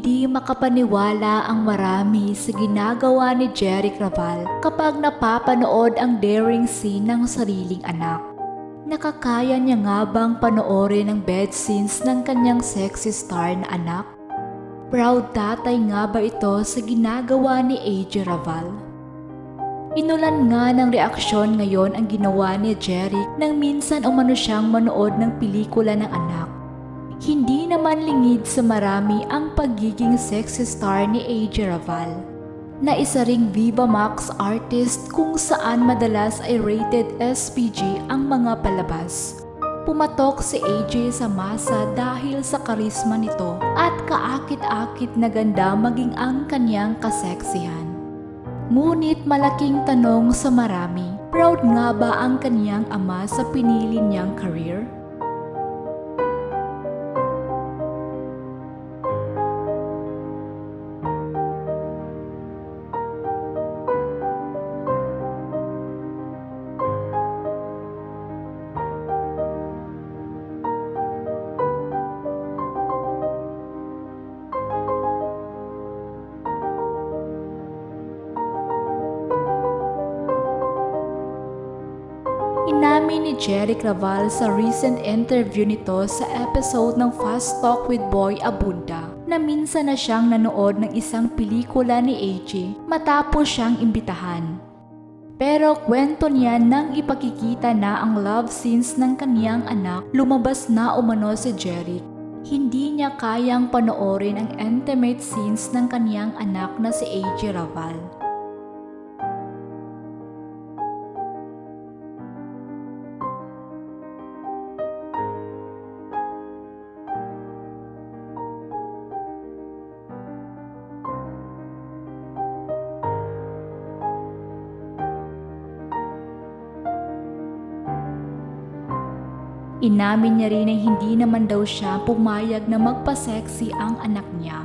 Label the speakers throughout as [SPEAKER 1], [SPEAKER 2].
[SPEAKER 1] Hindi makapaniwala ang marami sa ginagawa ni Jeric Raval kapag napapanood ang daring scene ng sariling anak. Nakakaya niya nga bang panoorin ang bed scenes ng kanyang sexy star na anak? Proud tatay nga ba ito sa ginagawa ni AJ Raval? Inulan nga ng reaksyon ngayon ang ginawa ni Jeric nang minsan umano siyang manood ng pelikula ng anak. Hindi naman lingid sa marami ang pagiging sexy star ni AJ Raval, na isa ring Viva Max artist kung saan madalas ay rated SPG ang mga palabas. Pumatok si AJ sa masa dahil sa karisma nito at kaakit-akit na ganda maging ang kanyang kaseksihan. Ngunit malaking tanong sa marami, proud nga ba ang kanyang ama sa pinili niyang career? Inamin ni Jeric Raval sa recent interview nito sa episode ng Fast Talk with Boy Abunda na minsan na siyang nanood ng isang pelikula ni AJ matapos siyang imbitahan. Pero kwento niya nang ipakikita na ang love scenes ng kaniyang anak, lumabas na umano si Jeric. Hindi niya kayang panoorin ang intimate scenes ng kaniyang anak na si AJ Raval. Inamin niya rin na hindi naman daw siya pumayag na magpa-sexy ang anak niya.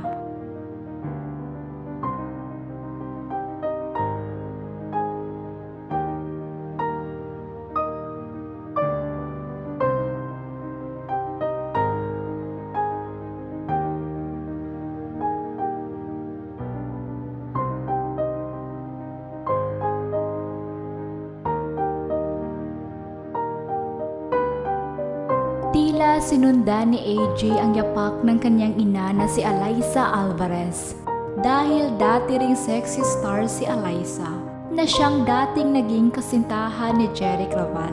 [SPEAKER 1] Tila sinundan ni AJ ang yapak ng kanyang ina na si Alyssa Alvarez. Dahil dati ring sexy star si Alyssa, na siyang dating naging kasintahan ni Jeric Raval.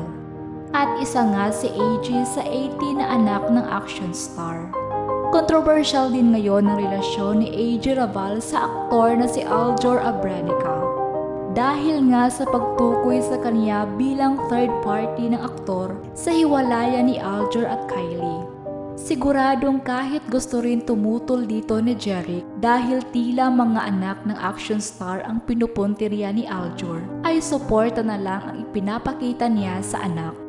[SPEAKER 1] At isa nga si AJ sa 18 na anak ng action star. Controversial din ngayon ang relasyon ni AJ Raval sa aktor na si Aljor Abrenica. Dahil nga sa pagtukoy sa kanya bilang third party ng aktor sa hiwalayan ni Aljor at Kylie. Siguradong kahit gusto rin tumutol dito ni Jeric dahil tila mga anak ng action star ang pinupuntirya ni Aljor, ay suporta na lang ang ipinapakita niya sa anak.